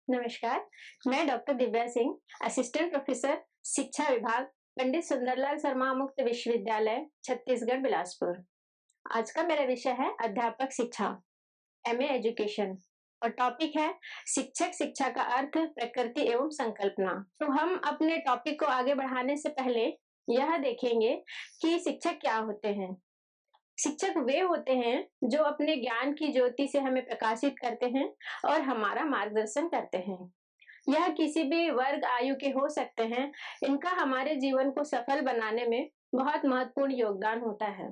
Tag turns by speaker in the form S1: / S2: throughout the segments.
S1: नमस्कार। मैं doctor Divya Singh, assistant professor शिक्षा विभाग, पंडित सुंदरलाल शर्मा मुक्त विश्वविद्यालय, छत्तीसगढ़, बिलासपुर। आज का मेरा विषय है अध्यापक शिक्षा, एमए एजुकेशन, और टॉपिक है शिक्षक शिक्षा का अर्थ, प्रकृति एवं संकल्पना। तो हम अपने टॉपिक को आगे बढ़ाने से पहले यह देखेंगे कि शिक्षक क्या होते हैं। शिक्षक वे होते हैं जो अपने ज्ञान की ज्योति से हमें प्रकाशित करते हैं और हमारा मार्गदर्शन करते हैं। यह किसी भी वर्ग आयु के हो सकते हैं। इनका हमारे जीवन को सफल बनाने में बहुत महत्वपूर्ण योगदान होता है।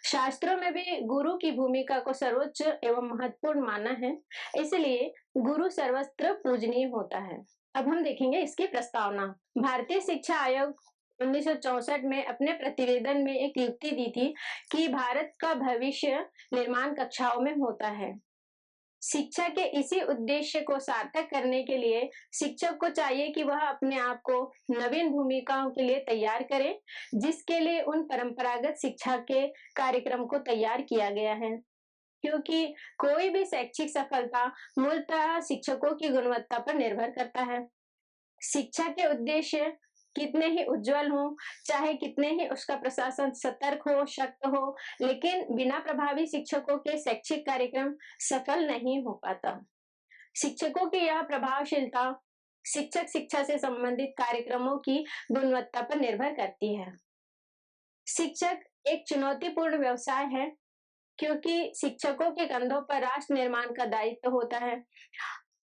S1: शास्त्रों में भी गुरु की भूमिका को सर्वोच्च एवं महत्वपूर्ण माना है, इसलिए गुरु सर्वत्र पूजनीय होता है। अब हम देखेंगे इसकी प्रस्तावना। भारतीय शिक्षा आयोग 1964 में अपने प्रतिवेदन में एक युक्ति दी थी कि भारत का भविष्य निर्माण कक्षाओं में होता है। शिक्षा के इसी उद्देश्य को सार्थक करने के लिए शिक्षक को चाहिए कि वह अपने आप को नवीन भूमिकाओं के लिए तैयार करे, जिसके लिए उन परंपरागत शिक्षा के कार्यक्रम को तैयार किया गया है। क्योंकि कोई भी शैक्षिक सफलता मूलतः शिक्षकों की गुणवत्ता पर निर्भर करता है। शिक्षा के उद्देश्य कितने ही उज्जवल हों, चाहे कितने ही उसका प्रशासन सतर्क हो, सख्त हो, लेकिन बिना प्रभावी शिक्षकों के शैक्षिक कार्यक्रम सफल नहीं हो पाता। शिक्षकों की यह प्रभावशीलता शिक्षक शिक्षा से संबंधित कार्यक्रमों की गुणवत्ता पर निर्भर करती है। शिक्षक एक चुनौतीपूर्ण व्यवसाय है, क्योंकि शिक्षकों के कंधों पर राष्ट्र निर्माण का दायित्व होता है।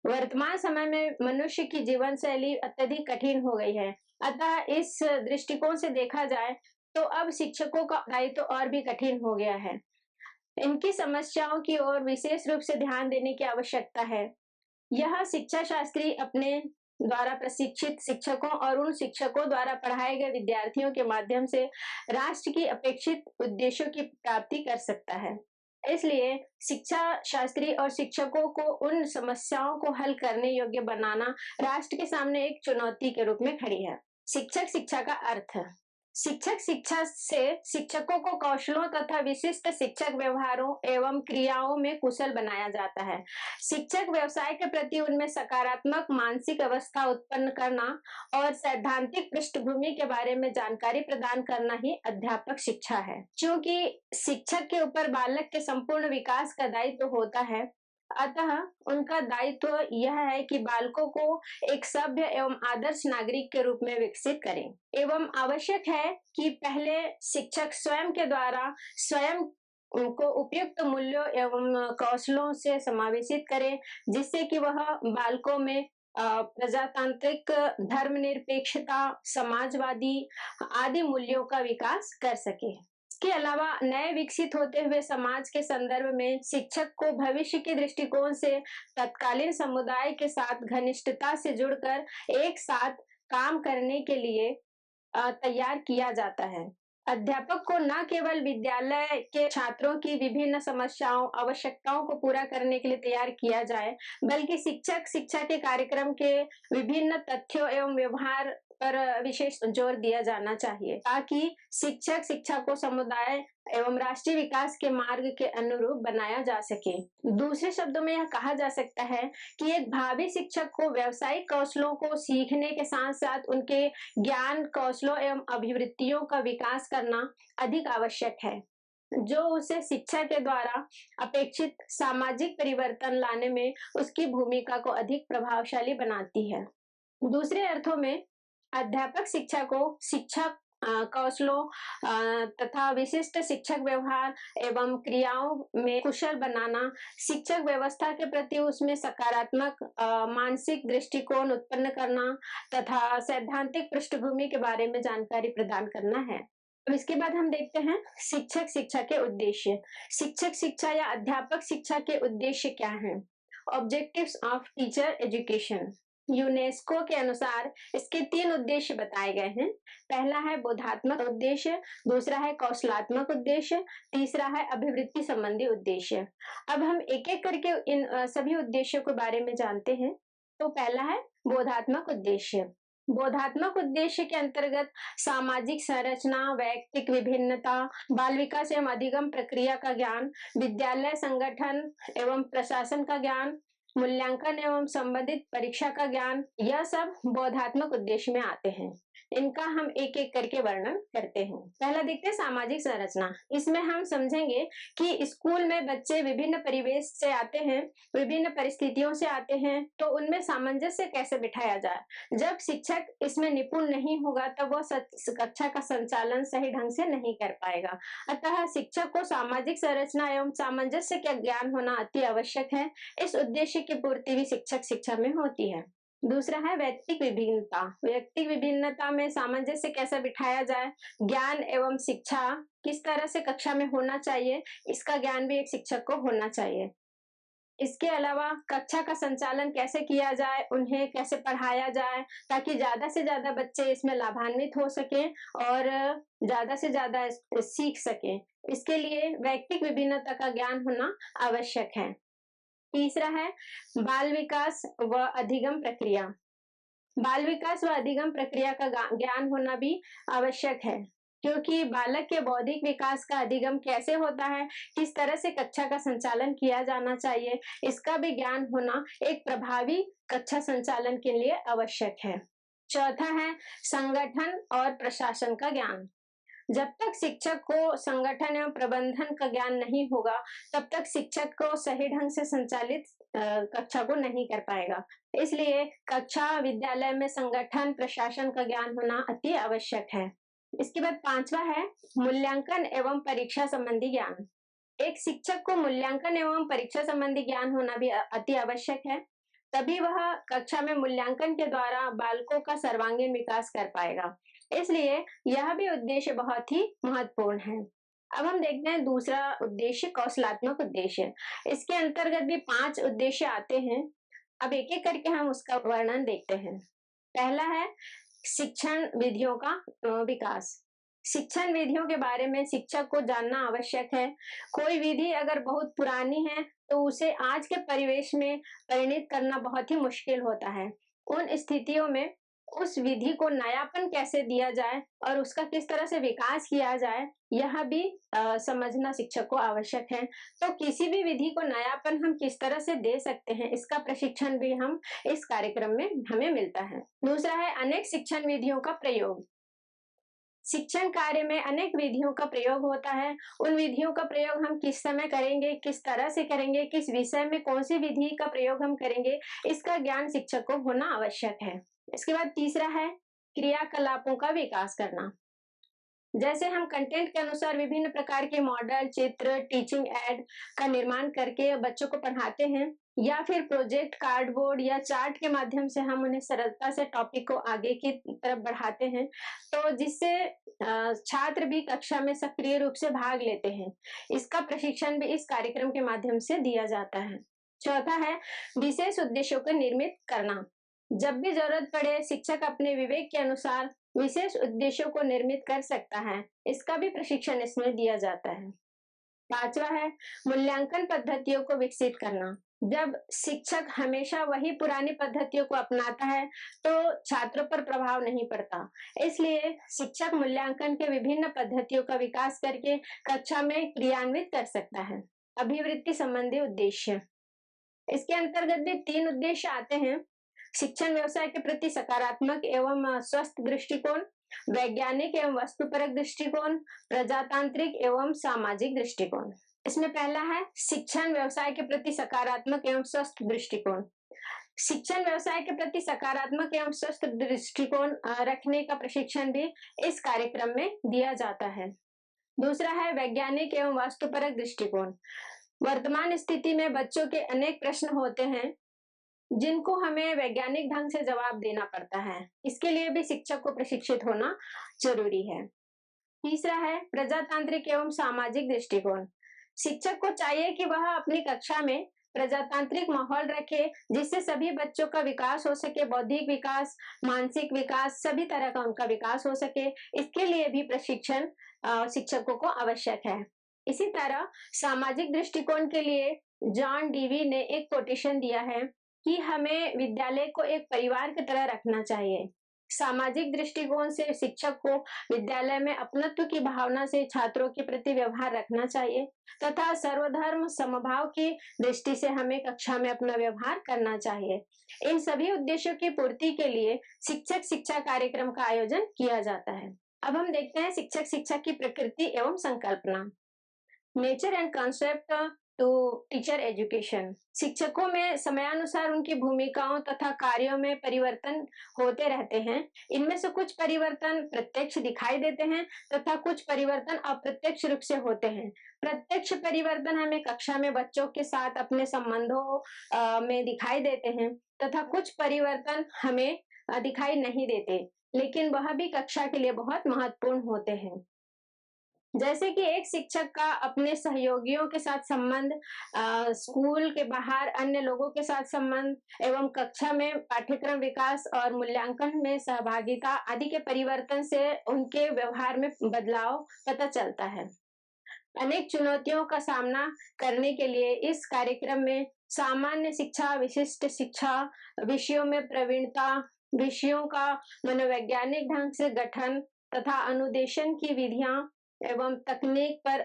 S1: वर्तमान समय में मनुष्य की जीवन शैली अत्यधिक कठिन हो गई है, अतः इस दृष्टिकोण से देखा जाए तो अब शिक्षकों का दायित्व और भी कठिन हो गया है। इनकी समस्याओं की ओर विशेष रूप से ध्यान देने की आवश्यकता है। यह शिक्षा शास्त्री अपने द्वारा प्रशिक्षित शिक्षकों और उन शिक्षकों द्वारा पढ़ाए गए विद्यार्थियों के माध्यम से राष्ट्र की अपेक्षित उद्देश्यों की प्राप्ति कर सकता है। इसलिए शिक्षा शास्त्री और शिक्षकों को उन समस्याओं को हल करने योग्य बनाना राष्ट्र के सामने एक चुनौती के रूप में खड़ी है। शिक्षक शिक्षा का अर्थ। शिक्षक शिक्षा से शिक्षकों को कौशलों तथा विशिष्ट शिक्षक व्यवहारों एवं क्रियाओं में कुशल बनाया जाता है। शिक्षक व्यवसाय के प्रति उनमें सकारात्मक मानसिक अवस्था उत्पन्न करना और सैद्धांतिक पृष्ठभूमि के बारे में जानकारी प्रदान करना ही अध्यापक शिक्षा है। क्योंकि शिक्षक के ऊपर बालक के संपूर्ण विकास का दायित्व होता है, अतः उनका दायित्व यह है कि बालकों को एक सभ्य एवं आदर्श नागरिक के रूप में विकसित करें। एवं आवश्यक है कि पहले शिक्षक स्वयं के द्वारा स्वयं उनको उपयुक्त मूल्यों एवं कौशलों से समावेशित करें, जिससे कि वह बालकों में प्रजातांत्रिक, धर्मनिरपेक्षता, समाजवादी आदि मूल्यों का विकास कर सके। इसके अलावा नए विकसित होते हुए समाज के संदर्भ में शिक्षक को भविष्य के दृष्टिकोण से तत्कालीन समुदाय के साथ घनिष्ठता से जुड़कर एक साथ काम करने के लिए तैयार किया जाता है। अध्यापक को न केवल विद्यालय के छात्रों की विभिन्न समस्याओं, आवश्यकताओं को पूरा करने के लिए तैयार किया जाए, बल्कि शिक्षक शिक्षा के कार्यक्रम के विभिन्न तथ्यों एवं व्यवहार पर विशेष जोर दिया जाना चाहिए, ताकि शिक्षक शिक्षा को समुदाय एवं राष्ट्रीय विकास के मार्ग के अनुरूप बनाया जा सके। दूसरे शब्दों में यह कहा जा सकता है कि एक भावी शिक्षक को व्यावसायिक कौशलों को सीखने के साथ साथ उनके ज्ञान, कौशलों एवं अभिवृत्तियों का विकास करना अधिक आवश्यक है, जो उसे शिक्षा के द्वारा अपेक्षित सामाजिक परिवर्तन लाने में उसकी भूमिका को अधिक प्रभावशाली बनाती है। दूसरे अर्थों में अध्यापक शिक्षा को शिक्षा कौशलों तथा विशिष्ट शिक्षक व्यवहार एवं क्रियाओं में कुशल बनाना, शिक्षक व्यवस्था के प्रति उसमें सकारात्मक मानसिक दृष्टिकोण उत्पन्न करना तथा सैद्धांतिक पृष्ठभूमि के बारे में जानकारी प्रदान करना है। अब इसके बाद हम देखते हैं शिक्षक शिक्षा के उद्देश्य। शिक्षक शिक्षा या अध्यापक शिक्षा के उद्देश्य क्या हैं? Objectives of teacher education. UNESCO के अनुसार इसके 3 उद्देश्य बताए गए हैं। पहला है बोधात्मक उद्देश्य, दूसरा है कौशलात्मक उद्देश्य, तीसरा है अभिवृत्ति संबंधी उद्देश्य। अब हम एक एक करके इन सभी उद्देश्यों के बारे में जानते हैं। तो पहला है बोधात्मक उद्देश्य। बोधात्मक उद्देश्य के अंतर्गत सामाजिक संरचना, वैयक्तिक विभिन्नता, बाल विकास एवं अधिगम प्रक्रिया का ज्ञान, विद्यालय संगठन एवं प्रशासन का ज्ञान, मूल्यांकन एवं संबंधित परीक्षा का ज्ञान, यह सब बोधात्मक उद्देश्य में आते हैं। इनका हम एक एक करके वर्णन करते हैं। पहला देखते हैं सामाजिक संरचना। इसमें हम समझेंगे कि स्कूल में बच्चे विभिन्न परिवेश से आते हैं, विभिन्न परिस्थितियों से आते हैं, तो उनमें सामंजस्य कैसे बिठाया जाए। जब शिक्षक इसमें निपुण नहीं होगा तब वह कक्षा का संचालन सही ढंग से नहीं कर पाएगा। अतः शिक्षक को सामाजिक संरचना एवं सामंजस्य का ज्ञान होना अति आवश्यक है। इस उद्देश्य की पूर्ति भी शिक्षक शिक्षा में होती है। दूसरा है व्यक्तिक विभिन्नता। व्यक्तिक विभिन्नता में सामंजस्य कैसे बिठाया जाए, ज्ञान एवं शिक्षा किस तरह से कक्षा में होना चाहिए, इसका ज्ञान भी एक शिक्षक को होना चाहिए। इसके अलावा कक्षा का संचालन कैसे किया जाए, उन्हें कैसे पढ़ाया जाए ताकि ज्यादा से ज्यादा बच्चे इसमें लाभान्वित हो सके और ज्यादा से ज्यादा सीख सके। इसके लिए व्यक्तिक विभिन्नता का ज्ञान होना आवश्यक है। तीसरा है बाल विकास व अधिगम प्रक्रिया। बाल विकास व अधिगम प्रक्रिया का ज्ञान होना भी आवश्यक है, क्योंकि बालक के बौद्धिक विकास का अधिगम कैसे होता है, किस तरह से कक्षा का संचालन किया जाना चाहिए, इसका भी ज्ञान होना एक प्रभावी कक्षा संचालन के लिए आवश्यक है। चौथा है संगठन और प्रशासन का ज्ञान। जब तक शिक्षक को संगठन एवं प्रबंधन का ज्ञान नहीं होगा, तब तक शिक्षक को सही ढंग से संचालित कक्षा को नहीं कर पाएगा। इसलिए कक्षा विद्यालय में संगठन प्रशासन का ज्ञान होना अति आवश्यक है। इसके बाद पांचवा है मूल्यांकन एवं परीक्षा संबंधी ज्ञान। एक शिक्षक को मूल्यांकन एवं परीक्षा संबंधी ज्ञान होना भी अति आवश्यक है, तभी वह कक्षा में मूल्यांकन के द्वारा बालकों का सर्वांगीण विकास कर पाएगा। इसलिए यह भी उद्देश्य बहुत ही महत्वपूर्ण है। अब हम देखते हैं दूसरा उद्देश्य कौशलात्मक उद्देश्य। इसके अंतर्गत भी 5 उद्देश्य आते हैं। अब एक एक करके हम उसका वर्णन देखते हैं। पहला है शिक्षण विधियों का विकास। शिक्षण विधियों के बारे में शिक्षक को जानना आवश्यक है। कोई विधि अगर बहुत पुरानी है तो उसे आज के परिवेश में परिणित करना बहुत ही मुश्किल होता है। उन स्थितियों में उस विधि को नयापन कैसे दिया जाए और उसका किस तरह से विकास किया जाए, यह भी समझना शिक्षक को आवश्यक है। तो किसी भी विधि को नयापन हम किस तरह से दे सकते हैं, इसका प्रशिक्षण भी हम इस कार्यक्रम में हमें मिलता है। दूसरा है अनेक शिक्षण विधियों का प्रयोग। शिक्षण कार्य में अनेक विधियों का प्रयोग होता है। उन विधियों का प्रयोग हम किस समय करेंगे, किस तरह से करेंगे, किस विषय में कौन सी विधि का प्रयोग हम करेंगे, इसका ज्ञान शिक्षक को होना आवश्यक है। इसके बाद तीसरा है क्रियाकलापों का विकास करना। जैसे हम कंटेंट के अनुसार विभिन्न प्रकार के मॉडल, चित्र, टीचिंग एड का निर्माण करके बच्चों को पढ़ाते हैं, या फिर प्रोजेक्ट, कार्डबोर्ड या चार्ट के माध्यम से हम उन्हें सरलता से टॉपिक को आगे की तरफ बढ़ाते हैं, तो जिससे छात्र भी कक्षा में सक्रिय रूप से भाग लेते हैं। इसका प्रशिक्षण भी इस कार्यक्रम के माध्यम से दिया जाता है। चौथा है विशेष उद्देश्यों को निर्मित करना। जब भी जरूरत पड़े शिक्षक अपने विवेक के अनुसार विशेष उद्देश्यों को निर्मित कर सकता है। इसका भी प्रशिक्षण इसमें दिया जाता है। पांचवा है मूल्यांकन पद्धतियों को विकसित करना। जब शिक्षक हमेशा वही पुरानी पद्धतियों को अपनाता है तो छात्रों पर प्रभाव नहीं पड़ता। इसलिए शिक्षक मूल्यांकन के विभिन्न पद्धतियों का विकास करके कक्षा में क्रियान्वित कर सकता है। अभिवृत्ति संबंधी उद्देश्य। इसके अंतर्गत भी 3 उद्देश्य आते हैं। शिक्षण व्यवसाय के प्रति सकारात्मक एवं स्वस्थ दृष्टिकोण, वैज्ञानिक एवं वस्तुपरक दृष्टिकोण, प्रजातांत्रिक एवं सामाजिक दृष्टिकोण। इसमें पहला है शिक्षण व्यवसाय के प्रति सकारात्मक एवं स्वस्थ दृष्टिकोण। शिक्षण व्यवसाय के प्रति सकारात्मक एवं स्वस्थ दृष्टिकोण रखने का प्रशिक्षण भी इस कार्यक्रम में दिया जाता है। दूसरा है वैज्ञानिक एवं वस्तुपरक दृष्टिकोण। वर्तमान स्थिति में बच्चों के अनेक प्रश्न होते हैं जिनको हमें वैज्ञानिक ढंग से जवाब देना पड़ता है। इसके लिए भी शिक्षक को प्रशिक्षित होना जरूरी है। तीसरा है प्रजातांत्रिक एवं सामाजिक दृष्टिकोण। शिक्षक को चाहिए कि वह अपनी कक्षा में प्रजातांत्रिक माहौल रखे, जिससे सभी बच्चों का विकास हो सके, बौद्धिक विकास, मानसिक विकास, सभी तरह का उनका विकास हो सके। इसके लिए भी प्रशिक्षण शिक्षकों को आवश्यक है। इसी तरह सामाजिक दृष्टिकोण के लिए जॉन डीवी ने एक कोटेशन दिया है कि हमें विद्यालय को एक परिवार की तरह रखना चाहिए। सामाजिक दृष्टिकोण से शिक्षक को विद्यालय में अपनत्व की भावना से छात्रों के प्रति व्यवहार रखना चाहिए तथा सर्वधर्म समभाव की दृष्टि से हमें कक्षा में अपना व्यवहार करना चाहिए। इन सभी उद्देश्यों की पूर्ति के लिए शिक्षक शिक्षा कार्यक्रम का आयोजन किया जाता है। अब हम देखते हैं शिक्षक शिक्षा की प्रकृति एवं संकल्पना। Nature and concept to teacher education. शिक्षकों में समयानुसार उनकी भूमिकाओं तथा कार्यों में परिवर्तन होते रहते हैं। इनमें से कुछ परिवर्तन प्रत्यक्ष दिखाई देते हैं तथा कुछ परिवर्तन अप्रत्यक्ष रूप से होते हैं। प्रत्यक्ष परिवर्तन हमें कक्षा में बच्चों के साथ अपने संबंधों में दिखाई देते हैं तथा कुछ परिवर्तन हमें दिखाई नहीं देते, लेकिन वह भी कक्षा के लिए बहुत महत्वपूर्ण होते हैं। जैसे कि एक शिक्षक का अपने सहयोगियों के साथ संबंध, स्कूल के बाहर अन्य लोगों के साथ संबंध एवं कक्षा में पाठ्यक्रम विकास और मूल्यांकन में सहभागिता आदि के परिवर्तन से उनके व्यवहार में बदलाव पता चलता है। अनेक चुनौतियों का सामना करने के लिए इस कार्यक्रम में सामान्य शिक्षा, विशिष्ट शिक्षा, विषयों में प्रवीणता, विषयों का मनोवैज्ञानिक ढंग से गठन तथा अनुदेशन की विधियां एवं तकनीक पर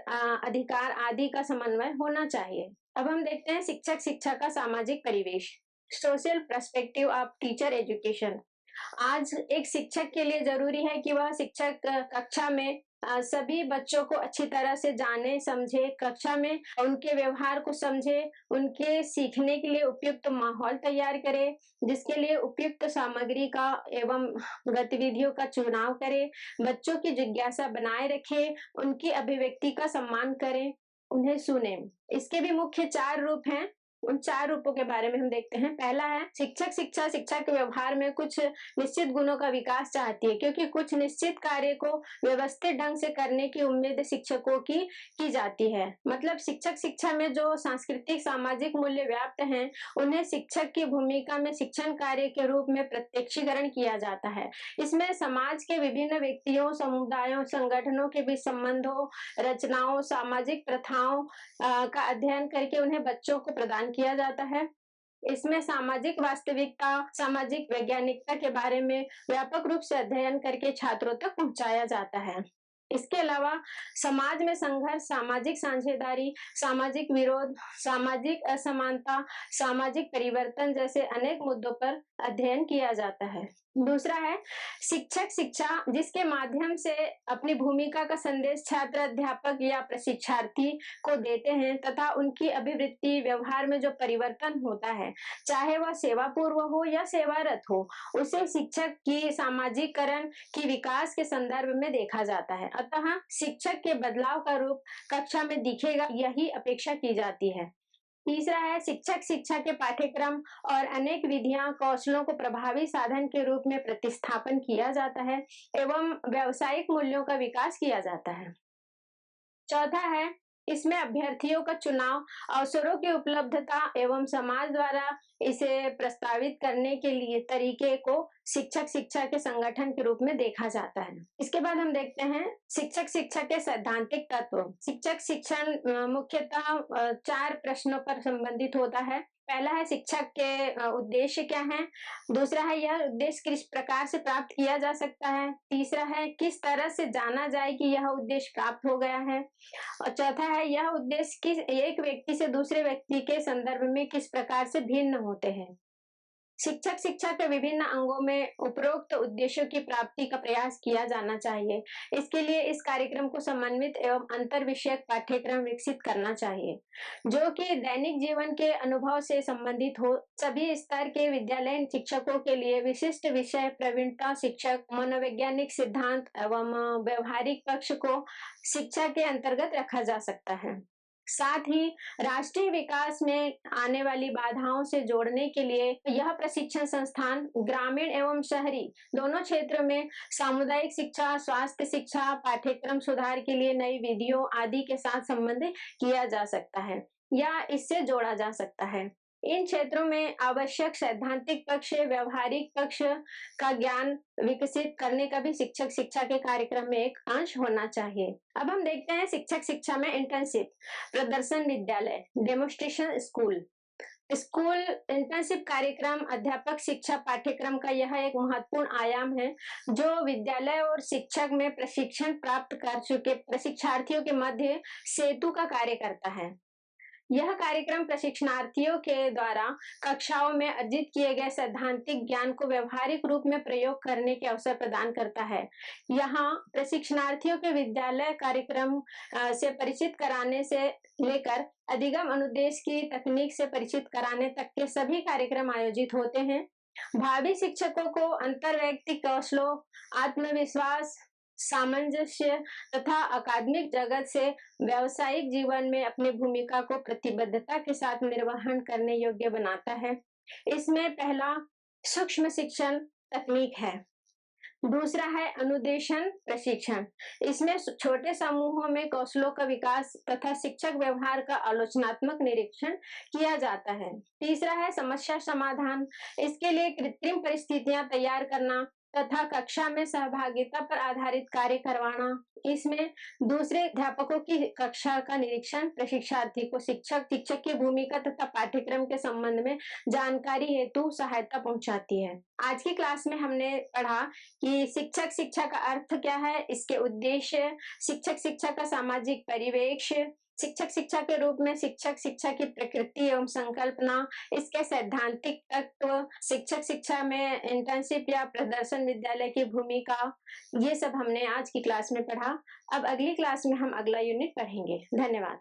S1: अधिकार आदि का समन्वय होना चाहिए। अब हम देखते हैं शिक्षक शिक्षा का सामाजिक परिवेश। Social perspective of teacher education. आज एक शिक्षक के लिए जरूरी है कि वह शिक्षक कक्षा में सभी बच्चों को अच्छी तरह से जाने समझे, कक्षा में उनके व्यवहार को समझे, उनके सीखने के लिए उपयुक्त माहौल तैयार करे, जिसके लिए उपयुक्त सामग्री का एवं गतिविधियों का चुनाव करे, बच्चों की जिज्ञासा बनाए रखे, उनकी अभिव्यक्ति का सम्मान करें, उन्हें सुने। इसके भी मुख्य 4 रूप हैं। उन 4 रूपों के बारे में हम देखते हैं। पहला है शिक्षक शिक्षा शिक्षा के व्यवहार में कुछ निश्चित गुणों का विकास चाहती है, क्योंकि कुछ निश्चित कार्य को व्यवस्थित ढंग से करने की उम्मीद शिक्षकों की जाती है। मतलब शिक्षक शिक्षा में जो सांस्कृतिक सामाजिक मूल्य व्याप्त हैं, उन्हें शिक्षक की भूमिका में शिक्षण कार्य के रूप में प्रत्यक्षीकरण किया जाता है। इसमें समाज के विभिन्न व्यक्तियों, समुदायों, संगठनों के बीच संबंधों, रचनाओं, सामाजिक प्रथाओं का अध्ययन करके उन्हें बच्चों को प्रदान किया जाता है। इसमें सामाजिक वास्तविकता, सामाजिक वैज्ञानिकता के बारे में व्यापक रूप से अध्ययन करके छात्रों तक पहुंचाया जाता है। इसके अलावा समाज में संघर्ष, सामाजिक साझेदारी, सामाजिक विरोध, सामाजिक असमानता, सामाजिक परिवर्तन जैसे अनेक मुद्दों पर अध्ययन किया जाता है। दूसरा है शिक्षक शिक्षा, जिसके माध्यम से अपनी भूमिका का संदेश छात्र, अध्यापक या प्रशिक्षार्थी को देते हैं तथा उनकी अभिवृत्ति, व्यवहार में जो परिवर्तन होता है, चाहे वह सेवा पूर्व हो या सेवारत हो, उसे शिक्षक की सामाजिकरण की विकास के संदर्भ में देखा जाता है। अतः शिक्षक के बदलाव का रूप कक्षा में दिखेगा, यही अपेक्षा की जाती है। तीसरा है शिक्षक शिक्षा के पाठ्यक्रम और अनेक विधियां, कौशलों को प्रभावी साधन के रूप में प्रतिस्थापन किया जाता है एवं व्यावसायिक मूल्यों का विकास किया जाता है। चौथा है इसमें अभ्यर्थियों का चुनाव, अवसरों की उपलब्धता एवं समाज द्वारा इसे प्रस्तावित करने के लिए तरीके को शिक्षक शिक्षा के संगठन के रूप में देखा जाता है। इसके बाद हम देखते हैं शिक्षक शिक्षा के सैद्धांतिक तत्व। शिक्षक शिक्षण मुख्यतः 4 प्रश्नों पर संबंधित होता है। पहला है शिक्षक के उद्देश्य क्या हैं। दूसरा है यह उद्देश्य किस प्रकार से प्राप्त किया जा सकता है। तीसरा है किस तरह से जाना जाए कि यह उद्देश्य प्राप्त हो गया है। और चौथा है यह उद्देश्य किस एक व्यक्ति से दूसरे व्यक्ति के संदर्भ में किस प्रकार से भिन्न होते हैं। शिक्षक शिक्षा के विभिन्न अंगों में उपरोक्त उद्देश्यों की प्राप्ति का प्रयास किया जाना चाहिए। इसके लिए इस कार्यक्रम को समन्वित एवं अंतर विषयक पाठ्यक्रम विकसित करना चाहिए, जो कि दैनिक जीवन के अनुभव से संबंधित हो। सभी स्तर के विद्यालयीन शिक्षकों के लिए विशिष्ट विषय, प्रवीणता शिक्षक, मनोवैज्ञानिक सिद्धांत एवं व्यवहारिक पक्ष को शिक्षा के अंतर्गत रखा जा सकता है। साथ ही राष्ट्रीय विकास में आने वाली बाधाओं से जोड़ने के लिए यह प्रशिक्षण संस्थान ग्रामीण एवं शहरी दोनों क्षेत्र में सामुदायिक शिक्षा, स्वास्थ्य शिक्षा, पाठ्यक्रम सुधार के लिए नई विधियों आदि के साथ संबंधित किया जा सकता है या इससे जोड़ा जा सकता है। इन क्षेत्रों में आवश्यक सैद्धांतिक पक्ष, व्यवहारिक पक्ष का ज्ञान विकसित करने का भी शिक्षक शिक्षा के कार्यक्रम में एक अंश होना चाहिए। अब हम देखते हैं शिक्षक शिक्षा में इंटर्नशिप, प्रदर्शन विद्यालय, डेमोन्स्ट्रेशन स्कूल। स्कूल इंटर्नशिप कार्यक्रम अध्यापक शिक्षा पाठ्यक्रम का यह एक महत्वपूर्ण आयाम है जो विद्यालय और शिक्षक में प्रशिक्षण प्राप्त कर चुके प्रशिक्षार्थियों के मध्य सेतु का कार्य करता है। यह कार्यक्रम प्रशिक्षणार्थियों के द्वारा कक्षाओं में अर्जित किए गए सैद्धांतिक ज्ञान को व्यवहारिक रूप में प्रयोग करने के अवसर प्रदान करता है। यहाँ प्रशिक्षणार्थियों के विद्यालय कार्यक्रम से परिचित कराने से लेकर अधिगम अनुदेश की तकनीक से परिचित कराने तक के सभी कार्यक्रम आयोजित होते हैं। भावी शिक्षकों को अंतर्वैयक्तिक कौशलों, आत्मविश्वास, सामंजस्य तथा अकादमिक जगत से व्यावसायिक जीवन में अपनी भूमिका को प्रतिबद्धता के साथ निर्वहन करने योग्य बनाता है। इसमें पहला सूक्ष्म शिक्षण तकनीक है। दूसरा है अनुदेशन प्रशिक्षण। इसमें छोटे समूहों में कौशलों का विकास तथा शिक्षक व्यवहार का आलोचनात्मक निरीक्षण किया जाता है। तीसरा है समस्या समाधान। इसके लिए कृत्रिम परिस्थितियां तैयार करना तथा कक्षा में सहभागिता पर आधारित कार्य करवाना। इसमें दूसरे अध्यापकों की कक्षा का निरीक्षण प्रशिक्षार्थी को शिक्षक की भूमिका तथा पाठ्यक्रम के संबंध में जानकारी हेतु सहायता पहुंचाती है। आज की क्लास में हमने पढ़ा कि शिक्षक शिक्षा का अर्थ क्या है, इसके उद्देश्य, शिक्षक शिक्षा का सामाजिक परिवेक्ष्य, शिक्षक शिक्षा के रूप में शिक्षक शिक्षा की प्रकृति एवं संकल्पना, इसके सैद्धांतिक तत्व, शिक्षक शिक्षा में इंटर्नशिप या प्रदर्शन विद्यालय की भूमिका, ये सब हमने आज की क्लास में पढ़ा। अब अगली क्लास में हम अगला यूनिट पढ़ेंगे। धन्यवाद।